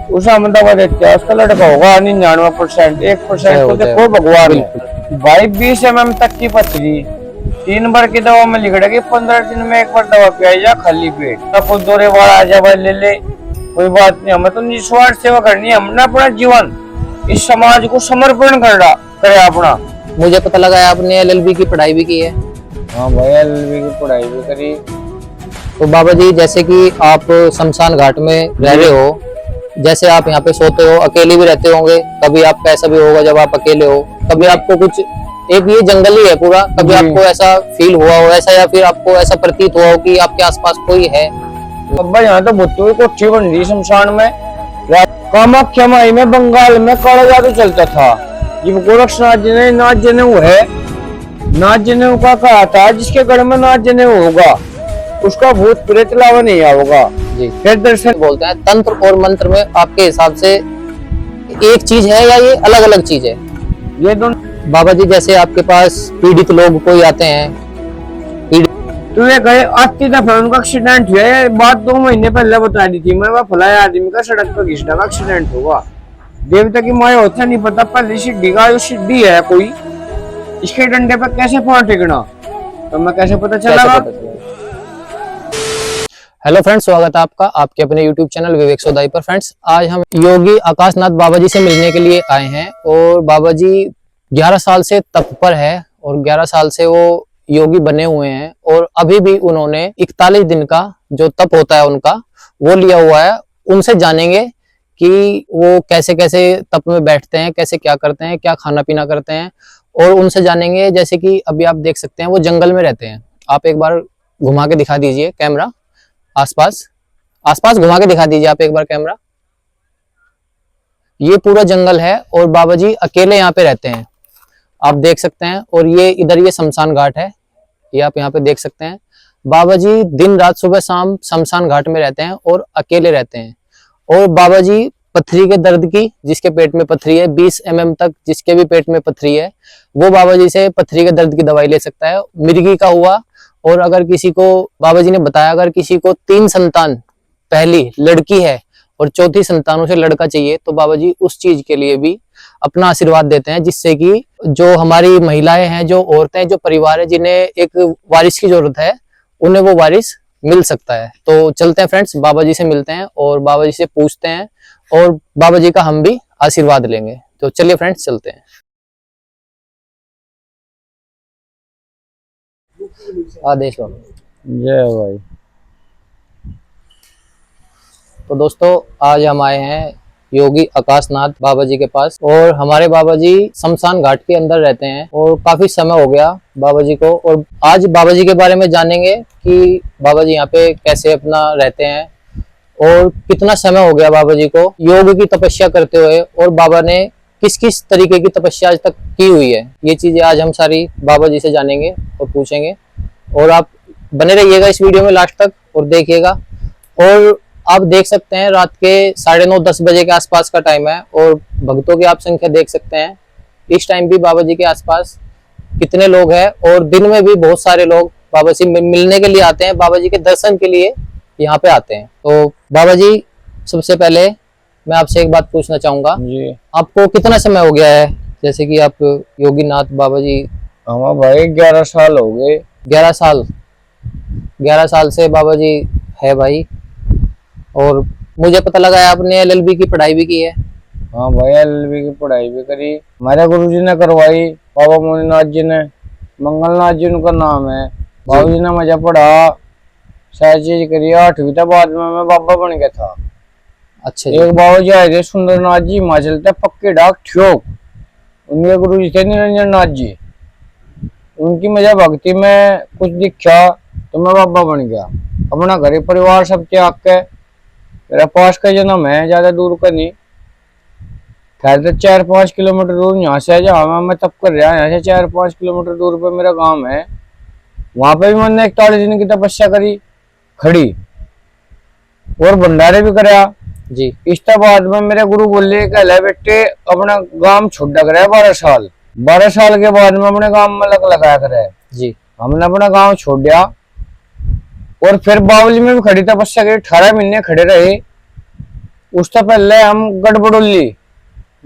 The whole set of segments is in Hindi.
उस अहमदाबाद इतिहास का लड़का होगा 99%, 1% तो देखो भगवान है भाई। 20 mm तक की पथरी 3 बार की दवा में लिख रहा कि 15 दिन में एक बार दवा पियाई जा खाली पेट, तब दौरे वाला आ जा ले ले, कोई बात नहीं। हमें तो निस्वार्थ सेवा करनी है, हमने अपना जीवन इस समाज को समर्पण करना करे अपना। मुझे पता लगा है आपने एलएलबी की पढ़ाई भी की है। हाँ भाई, एलएलबी की पढ़ाई भी करी। तो बाबा जी जैसे कि आप शमशान घाट में रह रहे हो, जैसे आप यहाँ पे सोते हो, अकेले भी रहते होंगे, कभी आपका ऐसा भी होगा जब आप अकेले हो, कभी आपको कुछ एक ये जंगल ही है पूरा, कभी आपको ऐसा फील हुआ हो ऐसा, या फिर आपको ऐसा प्रतीत हुआ हो कि आपके आसपास कोई है? अब्बा यहाँ तो भुट्टो की कोठी बन रही शमशान में। कामाख्या माई में बंगाल में काला जादू चलता था। ये गोरक्षनाथ जी ने नाथ जनेऊ है, नाथ जनेऊ का कहा था जिसके घर में नाथ जनेऊ होगा उसका भूत प्रेत लावा नहीं आओगा जी। फिर दर्शन बोलते हैं तंत्र और मंत्र में आपके हिसाब से एक चीज है या ये अलग अलग चीज है? ये दोनों। बाबा जी जैसे आपके पास पीड़ित लोग कोई आते हैं, तुम्हें कहे आती दफा उनका एक्सीडेंट हुआ है, बात 2 महीने पहले बता दी थी मैं, वह फलाया आदमी का सड़क पर घिसटा का एक्सीडेंट होगा। देवता की माया होता नहीं पता, पहले सिद्धि का जो सिद्धि है कोई, इसके डंडे पर कैसे पांव टेकना, तो मैं कैसे पता चला? हेलो फ्रेंड्स, स्वागत है आपका आपके अपने यूट्यूब चैनल विवेक सोदाई पर। फ्रेंड्स, आज हम योगी आकाशनाथ बाबा जी से मिलने के लिए आए हैं और बाबा जी 11 साल से तप पर है और 11 साल से वो योगी बने हुए हैं और अभी भी उन्होंने 41 दिन का जो तप होता है उनका वो लिया हुआ है। उनसे जानेंगे कि वो कैसे कैसे तप में बैठते हैं, कैसे क्या करते हैं, क्या खाना पीना करते हैं, और उनसे जानेंगे। जैसे कि अभी आप देख सकते हैं वो जंगल में रहते हैं। आप एक बार घुमा के दिखा दीजिए कैमरा, आसपास घुमा के दिखा दीजिए आप एक बार कैमरा। ये पूरा जंगल है और बाबा जी अकेले यहाँ पे रहते हैं, आप देख सकते हैं। और ये इधर ये शमशान घाट है, ये आप यहाँ पे देख सकते हैं। बाबा जी दिन रात सुबह शाम शमशान घाट में रहते हैं और अकेले रहते हैं। और बाबा जी पथरी के दर्द की, जिसके पेट में पथरी है 20 mm तक जिसके भी पेट में पथरी है, वो बाबा जी से पथरी के दर्द की दवाई ले सकता है। मिर्गी का हुआ, और अगर किसी को, बाबा जी ने बताया अगर किसी को 3 संतान, पहली लड़की है और चौथी संतान उसे लड़का चाहिए, तो बाबा जी उस चीज के लिए भी अपना आशीर्वाद देते हैं, जिससे कि जो हमारी महिलाएं हैं, जो औरतें हैं, जो परिवार है, जिन्हें एक वारिस की जरूरत है, उन्हें वो वारिस मिल सकता है। तो चलते हैं फ्रेंड्स, बाबा जी से मिलते हैं और बाबा जी से पूछते हैं और बाबा जी का हम भी आशीर्वाद लेंगे। तो चलिए फ्रेंड्स, चलते हैं। आदेश बाबा। जय भाई। तो दोस्तों, आज हम आए हैं योगी आकाशनाथ बाबा जी के पास और हमारे बाबा जी शमशान घाट के अंदर रहते हैं और काफी समय हो गया बाबा जी को। और आज बाबा जी के बारे में जानेंगे कि बाबा जी यहाँ पे कैसे अपना रहते हैं और कितना समय हो गया बाबा जी को योग की तपस्या करते हुए, और बाबा ने किस किस तरीके की तपस्या आज तक की हुई है। ये चीजें आज हम सारी बाबा जी से जानेंगे और पूछेंगे। और आप बने रहिएगा इस वीडियो में लास्ट तक और देखिएगा। और आप देख सकते हैं रात के 9:30-10 बजे के आसपास का टाइम है और भक्तों की आप संख्या देख सकते हैं इस टाइम भी बाबा जी के आसपास कितने लोग हैं। और दिन में भी बहुत सारे लोग बाबा जी मिलने के लिए आते हैं, बाबा जी के दर्शन के लिए यहाँ पे आते हैं। तो बाबा जी, सबसे पहले मैं आपसे एक बात पूछना चाहूंगा जी, आपको कितना समय हो गया है जैसे कि आप योगी नाथ बाबा जी? हमारा भाई 11 साल हो गए। 11 साल से बाबा जी है भाई। और मुझे पता लगा है आपने एलएलबी की पढ़ाई भी की है। हाँ भाई, एलएलबी की पढ़ाई भी करी, हमारे गुरुजी ने करवाई, बाबा मुनिनाथ जी ने, मंगलनाथ जी उनका नाम है। बाबू जी ने मुझे पढ़ा, सारी चीज करी। 8वीं तक बाद में मैं बाबा बन गया था। अच्छा। एक बाबा जी आए थे सुंदरनाथ जी, हिमाचल थे, पक्के डाक ठियोग, उनके गुरु जी थे निरंजन नाथ जी। उनकी मुझे भक्ति में कुछ दिखा तो मैं बाबा बन गया। अपना घर परिवार सब त्याग के, मेरा पास का जन्म है, ज्यादा दूर का नहीं, खैर तो 4-5 किलोमीटर दूर यहाँ से, जहाँ मैं तब कर रहा, यहाँ से 4-5 किलोमीटर दूर पे मेरा गांव है। वहां पे भी मैंने 41 दिन की तपस्या करी खड़ी, और भंडारे भी कराया जी। इसके बाद में मेरे गुरु बोले कहला बेटे अपना गांव छोड़ा करे 12 साल के बाद में अपने गांव में लग लगाया करे जी। हमने अपना गांव छोड़ दिया और फिर बावली में भी खड़ी तपस्या करी, 18 महीने खड़े रहे। उससे पहले हम गड़बड़ोली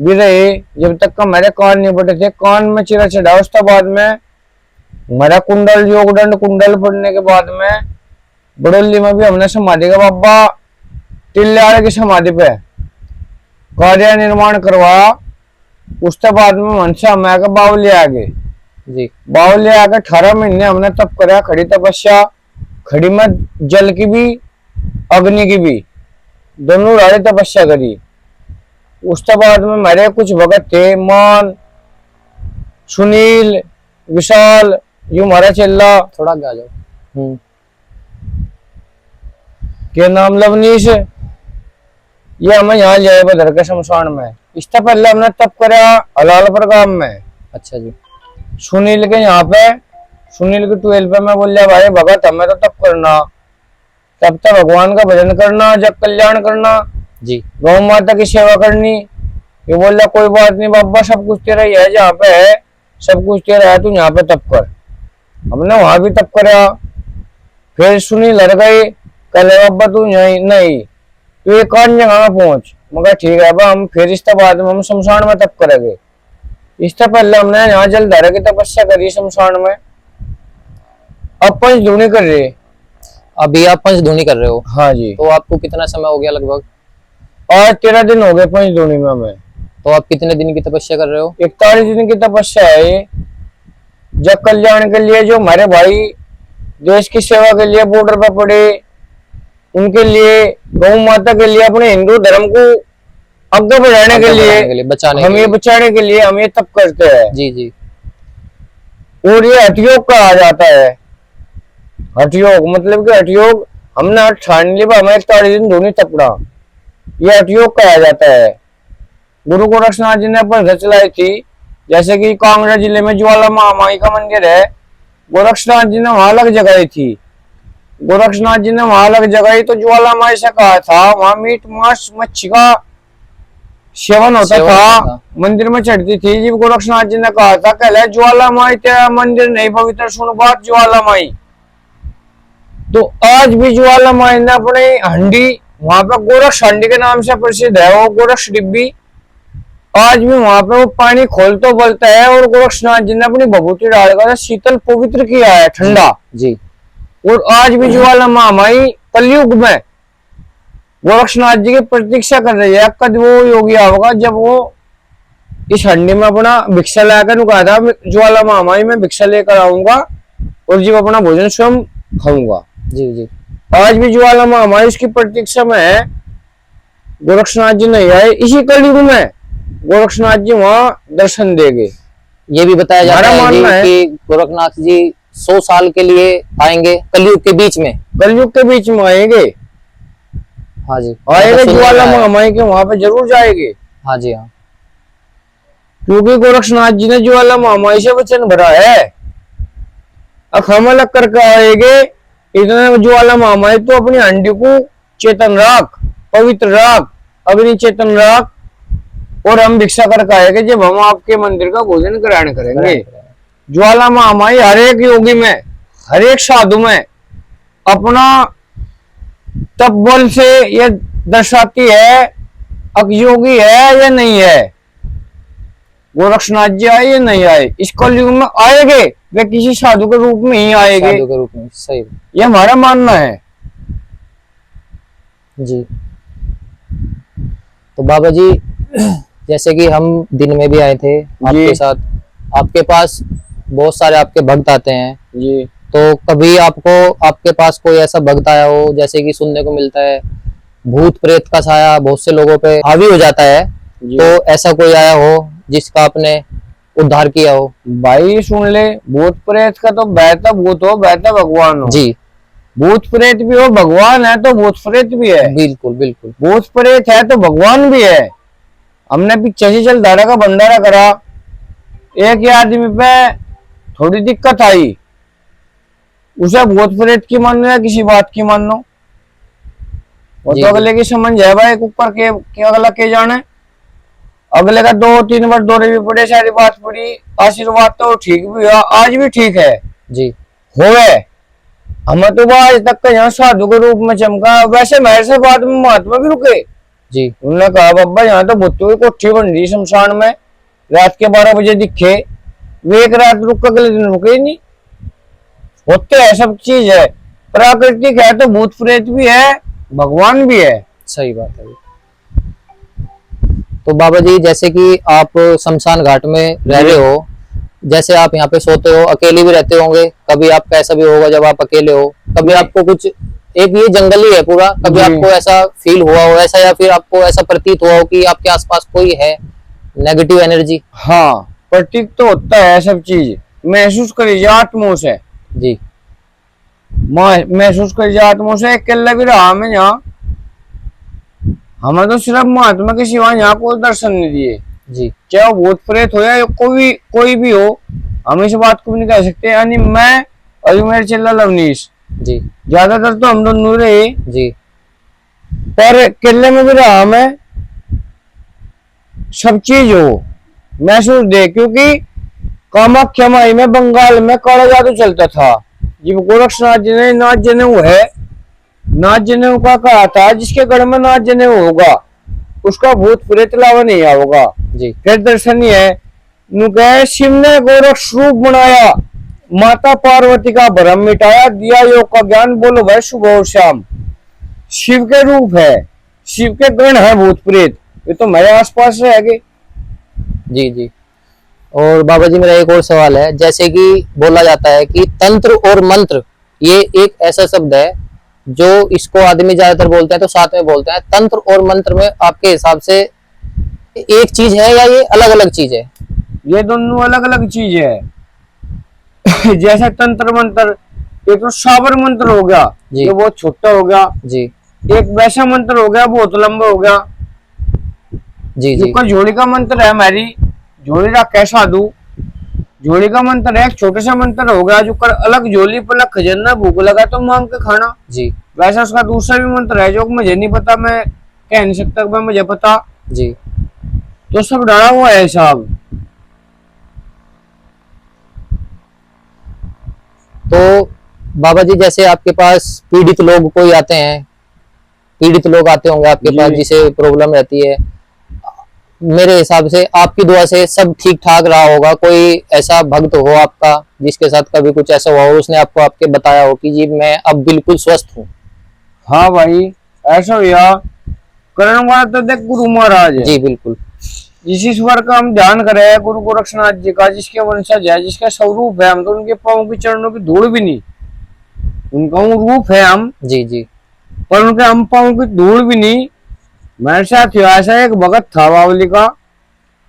भी रहे, जब तक का मेरे कान नहीं बटे थे, कान में चिरा चढ़ा। उसके बाद में मेरा कुंडल योगदंड कुंडल पड़ने के बाद में बड़ोली में भी हमने समाधि का बाबा टिल्लाड़ की समाधि पे कार्य निर्माण करवाया। उसके बाद में मनसा मैं के बावली आ गए जी। बावली आके 18 महीने हमने तप करा, खड़ी तपस्या, खड़ी में जल की भी अग्नि की भी दोनों राड़ी तपस्या करी। उसके बाद में मेरे कुछ भगत थे, मान, सुनील, विशाल, यू हमारा चेला, थोड़ा आगे आ जाओ। के नाम लवनीश, ये हमें यहाँ जाए बदर के शमशान में। इससे पहले हमने तप करा हलालपुर गांव में। अच्छा जी। सुनील के यहाँ पे, सुनील के 12 पे मैं बोल लिया भाई भगत हमें तो तप करना, तब तक भगवान का भजन करना, जग कल्याण करना जी। गौ माता की सेवा करनी। ये बोल रहा कोई बात नहीं बाबा, सब कुछ तेरा ही है, जहाँ पे है सब कुछ तेरा है, तू यहाँ पे तप कर। हमने वहां भी तप करा। फिर सुनी लड़ गई, कहले बाबा तू यहीं नहीं, तू एक और जगह में पहुंच। मगर ठीक है बा, हम फिर इसके बाद में हम शमशान में तप करेंगे। इससे पहले हमने यहाँ जलधारा की तपस्या करी शमशान में। अब पंचधूनी कर रहे। अभी आप पंचधूनी कर रहे हो? हाँ जी। तो आपको कितना समय हो गया लगभग? आज 13 दिन हो गए पंचधूनी में हमें। तो आप कितने दिन की तपस्या कर रहे हो? 41 दिन की तपस्या है ये, जग कल्याण के लिए। जो हमारे भाई देश की सेवा के लिए बॉर्डर पर पड़े, उनके लिए, गौ माता के लिए, अपने हिंदू धर्म को आगे बढ़ाने के लिए, बचाने हम ये बचाने के लिए हम ये तप करते हैं। जी जी। और ये हठयोग कहा जाता है। हठयोग मतलब कि हठयोग हमने हठ ठान लिया, हमें 41 दिन धूनी तपड़ा, ये हठयोग कहा जाता है। गुरु गोरक्षनाथ जी ने अपन चलाई थी। जैसे कि कांगड़ा जिले में ज्वाला महामाई का मंदिर है, गोरक्षनाथ जी ने वहां अलग जगाई थी। गोरक्षनाथ जी ने वहां अलग जगाई तो ज्वाला माई से कहा था वहां मीट मांस मच्छी का सेवन होता था, मंदिर में चढ़ती थी। जब गोरक्षनाथ जी ने कहा था कहले ज्वाला माई तेरा मंदिर नहीं पवित्र, सुन बात ज्वाला माई। तो आज भी ज्वाला माई ने अपनी हंडी, वहां पे गोरक्ष हंडी के नाम से प्रसिद्ध है, वो गोरक्ष डिब्बी, आज भी वहां पे वो पानी खोल तो बोलता है। और गोरक्षनाथ जी ने अपनी भभूति डालकर शीतल पवित्र किया है, ठंडा जी। और आज भी ज्वाला महामाई कलयुग में गोरक्षनाथ जी की प्रतीक्षा कर रही है, कद वो योगी होगा जब वो इस हंडी में अपना भिक्षा लेकर कहा था ज्वाला महामाई में भिक्षा लेकर आऊंगा और जब अपना भोजन स्वयं खाऊंगा। जी जी। आज भी ज्वाला महामाई उसकी प्रतीक्षा में है। गोरक्षनाथ जी नहीं आए, इसी कलयुग में गोरक्षनाथ जी वहां दर्शन देंगे। ये भी बताया जाता है कि गोरखनाथ जी 100 साल के लिए आएंगे कलयुग के बीच में। कलयुग के बीच में आएंगे। हाँ जी, आएंगे ज्वाला महामाई के वहां पे जरूर जाएंगे। हाँ जी हाँ, क्योंकि गोरक्षनाथ जी ने ज्वाला महामाई से वचन भरा है, अब हम अलग करके आएंगे। इतने ज्वाला महामाई तो अपनी हंडी को चेतन राख, पवित्र राख, अग्नि चेतन राख, और हम भिक्षा करके आएंगे जब हम आपके मंदिर का भोजन ग्रहण करेंगे। ज्वाला महामाई हर एक योगी में, हर एक साधु में अपना तप बल से ये दर्शाती है अयोगी है या नहीं है। गोरक्षनाथ जी आए या नहीं आए, इस कलयुग में आएंगे, वे किसी साधु के रूप में ही आएंगे। साधु के रूप में, सही, ये हमारा मानना है जी। तो बाबा जी जैसे कि हम दिन में भी आए थे आपके साथ, आपके पास बहुत सारे आपके भक्त आते हैं जी। तो कभी आपको आपके पास कोई ऐसा भक्त आया हो, जैसे कि सुनने को मिलता है भूत प्रेत का साया बहुत से लोगों पे हावी हो जाता है, तो ऐसा कोई आया हो जिसका आपने उद्धार किया हो? भाई सुन ले, भूत प्रेत का तो बहता भूत हो, बहता भगवान हो जी। भूत प्रेत भी हो, भगवान है तो भूत प्रेत भी है। बिल्कुल बिल्कुल, भूत प्रेत है तो भगवान भी है। हमने पीछे से जलधारा का भंडारा करा, एक आदमी पे थोड़ी दिक्कत आई, उसे भूत प्रेत की मानो या किसी बात की मानो, वो तो अगले की समझ है भाई, ऊपर के अगला के जाने। अगले का 2-3 बार दौरे भी पड़े, सारी बात पड़ी, आशीर्वाद तो ठीक भी हुआ, आज भी ठीक है जी। हो गए हमें तो आज तक का यहाँ साधु के रूप में चमका। वैसे मेरे से बाद में महात्मा भी रुके, जी। उन्होंने कहा बाबा यहाँ तो भुट्टो की कोठी बन रही शमशान में, रात के 12 बजे दिखे, वे एक रात रुक के अगले दिन रुके ही नहीं। होते है, सब चीज है, प्राकृतिक है तो भूत प्रेत भी है, भगवान भी है। सही बात है। तो बाबा जी जैसे कि आप शमशान घाट में रह रहे हो, जैसे आप यहाँ पे सोते हो, अकेले भी रहते होंगे, कभी आपका ऐसा भी होगा जब आप अकेले हो, कभी आपको कुछ, एक ये जंगल ही है पूरा, कभी आपको ऐसा फील हुआ हो ऐसा, या फिर आपको ऐसा प्रतीत हुआ हो कि आपके आसपास कोई है नेगेटिव एनर्जी? हाँ, प्रतीक तो होता है, सब चीज महसूस करी जा आत्मों से जी। महसूस करी जा आत्मों से। अकेला भी रहा मैं यहाँ, हमें तो सिर्फ महात्मा के सिवा यहाँ कोई दर्शन नहीं दिए जी। चाहे वो भूत प्रेत हो या कोई भी हो, हम इस बात को भी नहीं कह सकते। यानी मैं और मेरे चेला लवनीश जी। ज्यादातर तो हम दोनों रहे जी। पर किले में भी रहा मैं, सब चीज हो महसूस दे। क्योंकि कामाख्या माई में बंगाल में काला जादू चलता था, जब गोरक्षनाथ जी ने नाथ जनेऊ है, नाथ जनेऊ का कहा था जिसके गढ़ में नाथ जनेऊ होगा उसका भूत प्रेत लावा नहीं आओगा। जी। फिर दर्शन ही है, शिव ने गोरक्ष रूप बनाया, माता पार्वती का भ्रम मिटाया, दिया योग का ज्ञान, बोलो भाई सुबह और शाम। शिव के रूप है, शिव के गण है भूत प्रेत, ये तो मेरे आसपास रहेंगे। जी। जी। और बाबा जी मेरा एक और सवाल है, जैसे कि बोला जाता है कि तंत्र और मंत्र ये एक ऐसा शब्द है जो इसको आदमी ज्यादातर बोलते हैं तो साथ में बोलते हैं, तंत्र और मंत्र में आपके हिसाब से एक चीज है या ये अलग अलग चीज है? ये दोनों अलग अलग चीज है। जैसे तंत्र मंत्र, एक तो साबर मंत्र हो गया, ये बहुत छोटा हो गया जी। एक वैसा मंत्र हो गया बहुत लंबा हो गया। जी। जी। झोली का मंत्र है, हमारी झोली का कैसा दू, झोली का मंत्र है, एक छोटा सा मंत्र हो गया जो कर अलग झोली पर लग खजाना, भूख लगा तो मांग के खाना। जी। वैसा उसका दूसरा भी मंत्र है जो मुझे नहीं पता, मैं कह नहीं सकता, मुझे पता। जी। तो सब डाला हुआ है साहब। तो बाबा जी जैसे आपके पास पीड़ित लोग कोई आते हैं, पीड़ित लोग आते होंगे आपके पास जिसे प्रॉब्लम रहती है, मेरे हिसाब से आपकी दुआ से सब ठीक ठाक रहा होगा। कोई ऐसा भक्त हो आपका जिसके साथ कभी कुछ ऐसा हुआ हो, उसने आपको आपके बताया हो कि जी मैं अब बिल्कुल स्वस्थ हूँ? हाँ भाई, ऐसा हुआ, करण वाला तो देख गुरु महाराज है। जी बिल्कुल। जिस ईश्वर का हम ध्यान कर रहे हैं, गुरु गोरक्षनाथ जी का, जिसके वंशज है, जिसका स्वरूप है, हम तो उनके पांव की चरणों की धूल भी नहीं, उनका रूप है हम। जी। जी। पर उनके हम पांव की धूल भी नहीं। मेरे साथ ऐसा एक भगत था बावली का,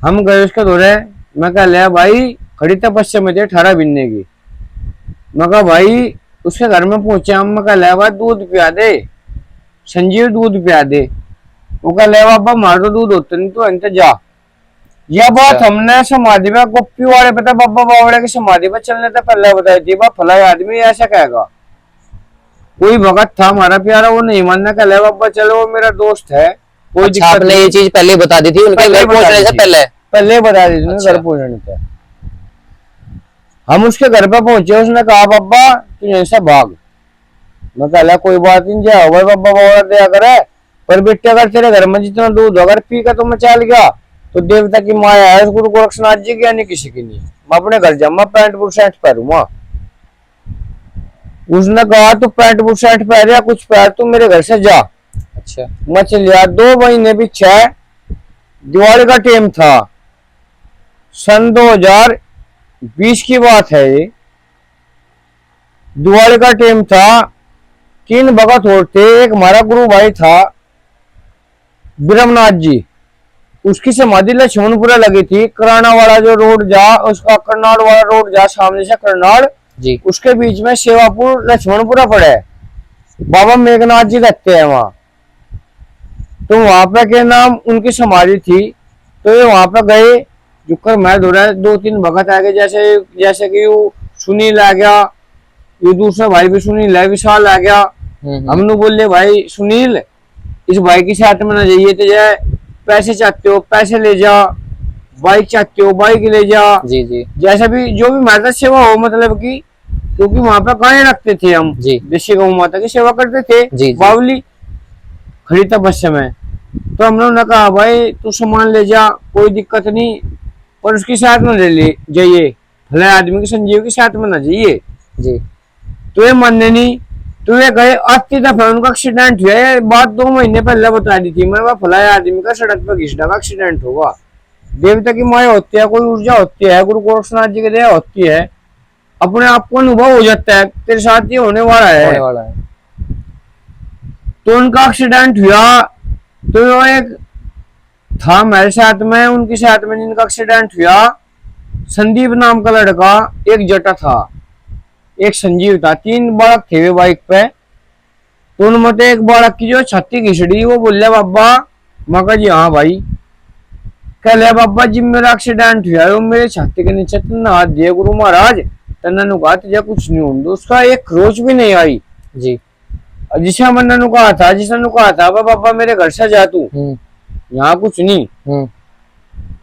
हम गए उसके दौरे, मैं कह लिया भाई खड़ी तपस्या में थे 18 महीने की, मैं कहा भाई उसके घर में पहुंचे हम, मैं कह लिया भाई दूध पिया दे, संजीव दूध पिया दे। वो कह लिया बाबा मार तो दूध होते नहीं तो अंत जा। यह बात हमने समाधि में गोपी वाले बता, बाबा बावड़े की समाधि में चलने से पहले बताई थी, फला आदमी ऐसा कहेगा। कोई भगत था हमारा प्यारा, वो नहीं मानना, कह लिया बाबा चलो वो मेरा दोस्त है, कोई अच्छा, आपने ये चीज पहले बता दी थी उनके घर पहुंचने से पहले बता दी थी। अच्छा। घर पहुंचने से हम उसके घर पे पहुंचे, उसने कहा बाबा तू यहीं से भाग। मैं कह कोई बात नहीं, जा भाई बाबा बाबा दया करे, पर बेटे अगर तेरे घर में जितना दूध अगर पी का तो मैं चल गया तो देवता की माया है, गुरु गोरक्षनाथ जी की यानी किसी की नहीं। मैं अपने घर जाऊंगा, पैंट बुट शर्ट पहनूंगा। उसने कहा तू पैंट बुट शर्ट पहन या कुछ पहन, तू मेरे घर से जा। अच्छा। मैं चल गया। 2 महीने पीछे दिवाली का टाइम था, सन 2020 की बात है ये। दिवाली का टाइम था, 3 भगत और थे, एक हमारा गुरु भाई था ब्रह्मनाथ जी, उसकी समाधि लक्ष्मणपुरा लगी थी। कराना वाला जो रोड जा, उसका करनाड़ वाला रोड जा, सामने से करनाड़ जी, उसके बीच में सेवापुर लक्ष्मणपुरा पड़ा है। बाबा मेघनाथ जी रहते हैं वहां, तो वहां पे के नाम उनकी समाधि थी। तो ये वहां पे गए, जुकर मैं दौड़ा, 2-3 भगत आ गए, जैसे कि सुनील आ गया, ये दूसरा भाई भी सुनील है, विशाल आ गया। हमने बोले भाई सुनील इस भाई की साथ में ना जाइए, तो जाए पैसे चाहते हो पैसे ले जा, बाइक चाहते हो बाइक ले जा। जी जी, जैसा भी जो भी माता सेवा हो, मतलब की, क्योंकि वहां पे गाय रखते थे हम, देशी गौ माता की सेवा करते थे। बावली खड़ी तपस्या में तो हम लोगों ने कहा भाई तू सामान ले जा, कोई दिक्कत नहीं, पर उसके साथ में ले जाइए, भले आदमी के संजीव के साथ में ना जाइए। जी। तो ये मानने नहीं, तो ये गए, 80 दफा उनका एक्सीडेंट हुआ है। बात 2 महीने पहले बता दी थी मैं, फला आदमी का सड़क पर घिसने का एक्सीडेंट होगा। देवता की माया होती है, कोई ऊर्जा होती है, गुरु गोरखनाथ जी की दया होती है, अपने आप को अनुभव हो जाता है तेरे साथ ये होने वाला होने है। वाला है। तो उनका एक्सीडेंट हुआ, तो वो एक था मेरे साथ में, उनके साथ में जिनका एक्सीडेंट हुआ, संदीप नाम का लड़का, एक जटा था, एक संजीव था, 3 बालक थे वे बाइक पे। तो उनमें से एक बालक की जो छाती घिसड़ी, वो बोल रहा बाबा, मैं कहा जी हाँ भाई, कह लिया बाबा जी मेरा एक्सीडेंट हुआ है, मेरे छाती के नीचे तुमने हाथ दिया गुरु महाराज, तन्ना कहा तुझे कुछ नहीं होगा, उसका एक खरोच भी नहीं आई। जी। जिसे मैंने जिसने कहा था बाबा मेरे घर से जा तू, यहाँ कुछ नहीं,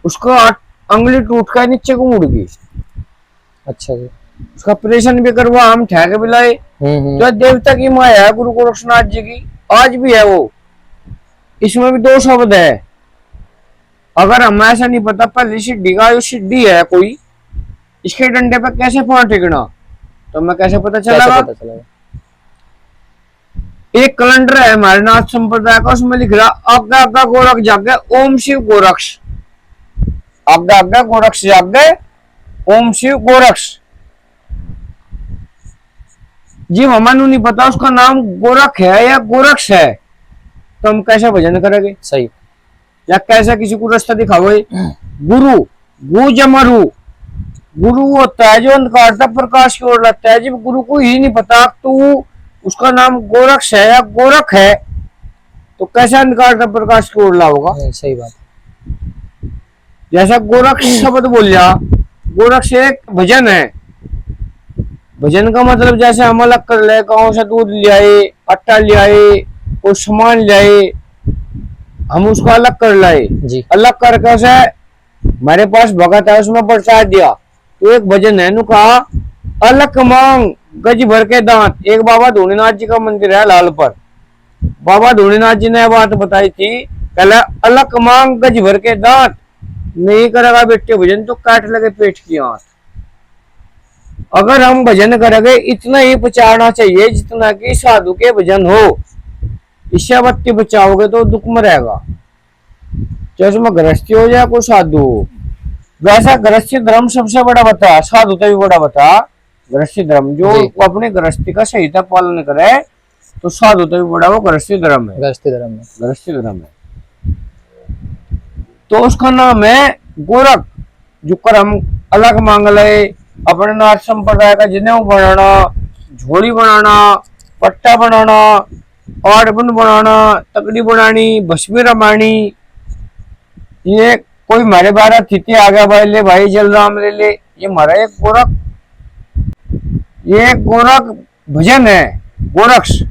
उसका अंगली टूट कर नीचे को मुड़ गई। अच्छा जी। उसका ऑपरेशन भी करवा, हम ठहके भी लाए। तो देवता की माया है गुरु गोरखनाथ जी की, आज भी है वो। इसमें भी 2 शब्द है, अगर हमें ऐसा नहीं पता पहले सिद्धि का जो सिद्धि है कोई, इसके डंडे पे कैसे पांव टिकना, तो हमें कैसे पता चलेगा? एक कैलेंडर है हमारे नाथ संप्रदाय का, उसमें लिख रहा आज्ञा आज्ञा गोरख जागे ओम शिव गोरक्ष, आज्ञा आज्ञा गोरक्ष जागे ओम शिव गोरक्ष। जी हमें नहीं पता उसका नाम गोरख है या गोरक्ष है, तो हम कैसे भजन करेंगे? सही। या कैसे किसी को रास्ता दिखाओगे? गुरु गु जमरु, गुरु होता है जो अंधकार से प्रकाश की ओर लगता है। जब गुरु को ही नहीं पता तो उसका नाम गोरक्ष है या गोरख है, तो कैसे अंधकार से प्रकाश की ओर लाओगा? सही बात। जैसा गोरक्ष शब्द बोलिया, गोरक्ष एक भजन है। भजन का मतलब जैसे हम अलग कर ले, गाँव से दूध ले आए, आटा ले आए, कोई सामान ले आए, हम उसको अलग कर लाए, अलग करके उसे हमारे पास भगत है उसमें प्रसाद दिया, तो एक भजन है, नु कहा अलग मांग गज भर के दांत। एक बाबा धोनीनाथ जी का मंदिर है लाल पर, बाबा धोनीनाथ जी ने बात बताई थी, कहला अलग मांग गज भर के दांत, नहीं करेगा बेटे भजन तो काट लगे पेट की आंत। अगर हम भजन करेंगे इतना ही पचाना चाहिए जितना कि साधु के भजन हो, इससे बत्ती बचाओगे तो दुख में रहेगा। चाहे उसमें गृहस्थी हो जाए कोई साधु हो, वैसा गृहस्थी धर्म सबसे बड़ा बता, साधु तो भी बड़ा बता गृहस्थी धर्म। जो अपने गृहस्थी का सही था पालन करे तो साधु तो भी बड़ा वो गृहस्थी धर्म है, गृहस्थी धर्म है। तो उसका नाम है गोरख, जो कर हम अलग मांग ले, अपने नाथ संप्रदाय का जनेऊ बनाना, झोली बनाना, पट्टा बनाना, और बनाना, तकड़ी बनानी, भस्मी रमानी, ये कोई हमारे 12 तिथि आ गया भाई ले भाई जलराम ले ले, ये हमारा एक गोरख, ये गोरख भजन है गोरक्ष।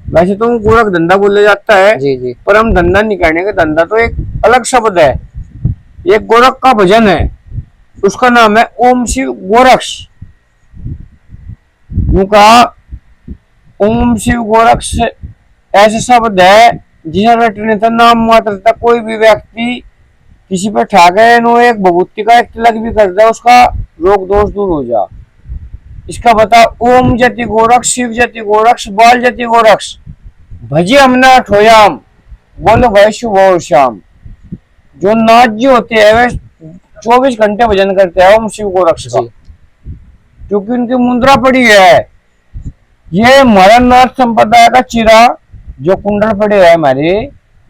वैसे तो गोरख धंधा बोला जाता है, जी। पर हम धंधा नहीं कहने के, धंधा तो एक अलग शब्द है, ये गोरख का भजन है, उसका नाम है ओम शिव गोरक्ष। कहा ओम शिव गोरक्ष ऐसे शब्द है जिसे रटने का नाम मात्र था, कोई भी व्यक्ति किसी पे ठाके नो एक भभूति का एक तिलक भी कर दे, उसका रोग दोष दूर हो जा। इसका बता ओम जति गोरक्ष, शिव जति गोरक्ष, बाल जति गोरक्ष, भजी हमने ठोयाम, बोलो भाई शुभ और शाम। जो नाथ जी होते हैं वे 24 घंटे भजन करते हैं ओम शिव गोरक्ष का, क्योंकि उनकी मुद्रा पड़ी है। ये हमारा नाथ संप्रदाय का चिरा जो कुंडल पड़े है हमारे,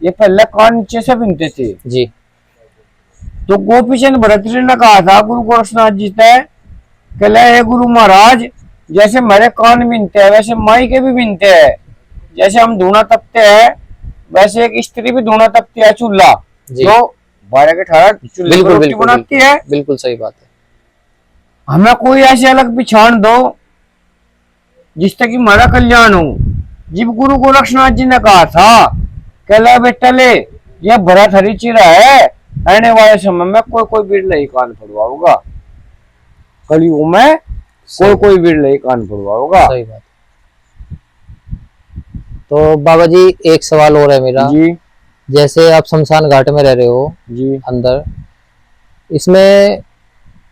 ये पहले कान नीचे से बिनते थे जी। तो गोपी चंद भरतरी ने कहा था गुरु गोरखनाथ जी से, कहला हे गुरु महाराज, जैसे हमारे कान बिनते हैं वैसे माई के भी बिनते हैं, जैसे हम धूना तपते हैं वैसे एक स्त्री भी धूना तपती है, चूल्हा जो 12 के 18 चूल्हे पर रोटी बनाती है। बिल्कुल सही बात है। हमें कोई ऐसे अलग पिछाड़ दो जिससे कि हमारा कल्याण हो। जब गुरु गोरखनाथ जी ने कहा था, कहला बेटा ले यह भरा थरी चिरा है, आने वाले समय में कोई बिरला ही कान पड़वा होगा, कलयुग में कोई बिरला ही कान पड़वा होगा। सही बात। तो बाबा जी एक सवाल और है मेरा जी, जैसे आप शमशान घाट में रह रहे हो जी अंदर, इसमें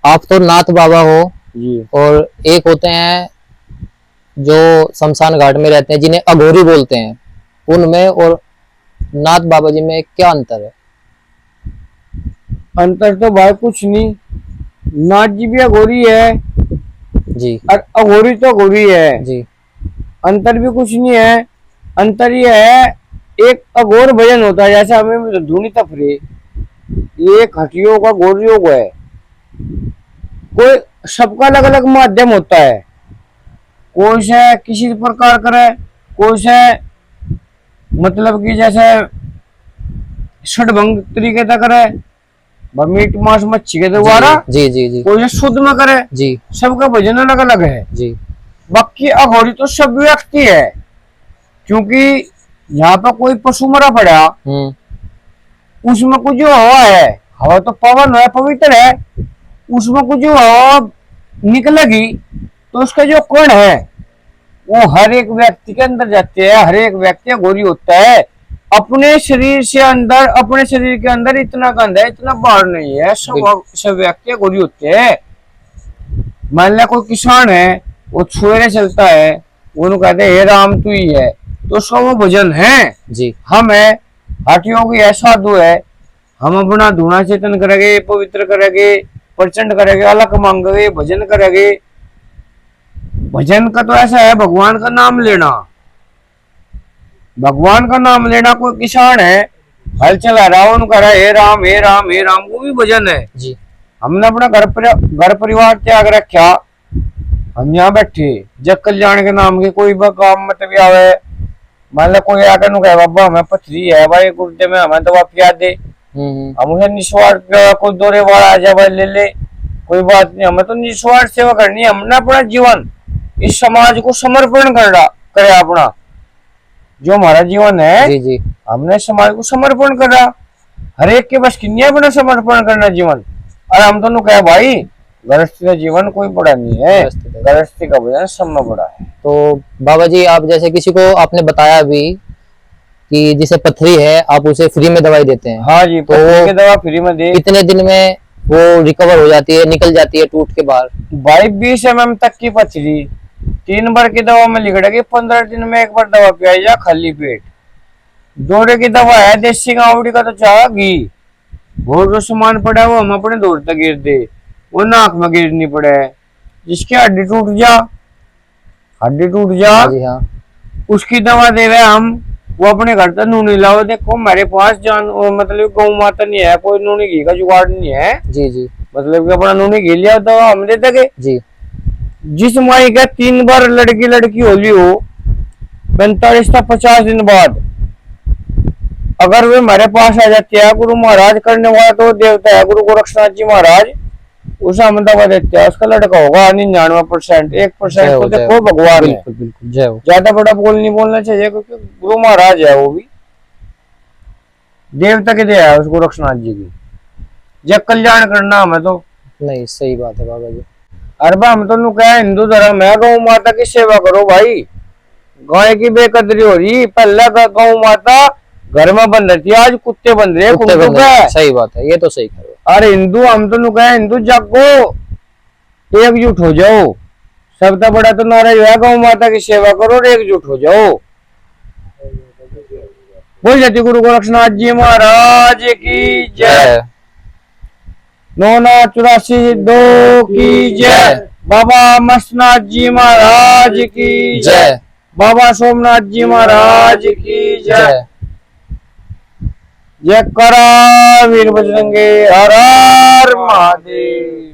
आप तो नाथ बाबा हो जी और एक होते हैं जो शमशान घाट में रहते हैं जिन्हें अघोरी बोलते हैं, उनमें और नाथ बाबा जी में क्या अंतर है? अंतर तो भाई कुछ नहीं, नाथ जी भी अघोरी है जी और अघोरी तो अघोरी है, जी अंतर भी कुछ नहीं है। अंतर ये है, एक अघोर भजन होता है जैसे हमें धुनी तफरी, ये एक हठयोग का घोर योग है। कोई सबका अलग अलग माध्यम होता है, कोई से किसी प्रकार करे, कोई से मतलब कि जैसे षडभंग तरीके से करे, मीट मांस मच्छी के द्वारा, जी जी जी कोई से शुद्ध में करे। जी सबका भजन अलग अलग है। जी बाकी अघोरी तो सब व्यक्ति है, क्योंकि यहाँ पर कोई पशु मरा पड़ा, उसमें कुछ जो हवा है, हवा तो पवन है, पवित्र है, उसमें कुछ जो हवा निकलेगी तो उसका जो कण है वो हर एक व्यक्ति के अंदर जाते हैं। हर एक व्यक्ति अघोरी होता है। अपने शरीर से अंदर, अपने शरीर के अंदर इतना गंध है, इतना बाहर नहीं है। सब व्यक्ति अघोरी होते हैं। मान लिया कोई किसान है, वो छुएरे चलता है, उन्होंने कहते हे राम तू ही है, तो उसका वो भजन है। जी हम है हठियों की है, साधु है, हम अपना धुना चेतन करेंगे, पवित्र करेंगे, प्रचंड करेंगे, अलग मांगेंगे, भजन करेंगे। भजन का तो ऐसा है, भगवान का नाम लेना, भगवान का नाम लेना। कोई किसान है, हल चला रहा है, उनका हे राम हे राम हे राम, वो भी भजन है। जी हमने अपना घर परिवार त्याग रखा, हम यहाँ बैठे, जग कल्याण के नाम के कोई काम मतलब आवे, मान लो कोई आकर नु कहे बाबा हमें पथरी है भाई, गुर्दे में हमें दवा पिया दे, हम उसे निस्वार्थ कोई दौरे वाला आ जाए भाई ले ले, कोई बात नहीं, हमें तो निस्वार्थ सेवा करनी है। हमने अपना जीवन इस समाज को समर्पण करे अपना, जो हमारा जीवन है जी जी हमने समाज को समर्पण करा। हर एक के बस किन्नी अपना समर्पण करना जीवन। और हम दोनों कहे भाई गृहस्थी का जीवन कोई बड़ा नहीं है, गृहस्थी का भजन सब में बड़ा है। तो बाबा जी, आप जैसे किसी को आपने बताया भी कि जिसे पथरी है आप उसे फ्री में दवाई देते हैं। हाँ जी, तो पथरी की दवा फ्री में दे। कितने दिन में वो रिकवर हो जाती है, निकल जाती है टूट के बाहर? भाई 20 mm तक की पथरी 3 बार की दवा में लिखड़ेगी, 15 दिन में एक बार दवा पियाई जा खाली पेट। दौरे की दवा है देसी गावड़ी का, तो चाह घी वो जो सामान पड़ा है वो हम अपने दौड़ तक गिर दे, वो नाक में गिरनी पड़े। जिसकी हड्डी टूट जा, हड्डी टूट जा, जी हाँ उसकी दवा देवे हम, वो अपने घर तक नूनी लाओ। देखो मेरे पास जान मतलब गौ माता नहीं है, कोई नूनी घी का जुगाड़ नहीं है। जी जी मतलब कि अपना नूनी घी लिया दवा हम दे देंगे। जी जिस माई का 3 बार लड़की होली हो 45 से 50 दिन बाद अगर वे हमारे पास आ जाती है, गुरु महाराज करने वाला तो देवता है गुरु गोरक्षनाथ जी महाराज, उसे हम दवा देते हैं, उसका लड़का होगा 99%। 1% तो देखो भगवान है। बिल्कुल बिल्कुल, जय हो। ज्यादा बड़ा बोल नहीं बोलना चाहिए, क्योंकि गुरु महाराज है, वो भी देवता के दिया है उस गोरक्षनाथ जी की। जग कल्याण करना हमें तो नहीं, सही बात है बाबा जी। अरबा हम तो क्या हिंदू धर्म है, गौ माता की सेवा करो भाई। गाय की बेकदरी हो रही, पहले गौ माता घर में बंद रहती है, आज कुत्ते बंद रहे, कुत्ते बंद रहे। सही बात है, ये तो सही करो। अरे हिंदू हम तो क्या हिंदू जागो, एकजुट हो जाओ। सबसे बड़ा तो नारा जो है गौ माता की सेवा करो और एकजुट हो जाओ। बोल जाती गुरु गोरक्षनाथ जी महाराज की जय। 984 की जय। बाबा मस्तनाथ जी महाराज की जय। बाबा सोमनाथ जी महाराज की जय। जय करा वीर बजरंगे, हर हर महादेव।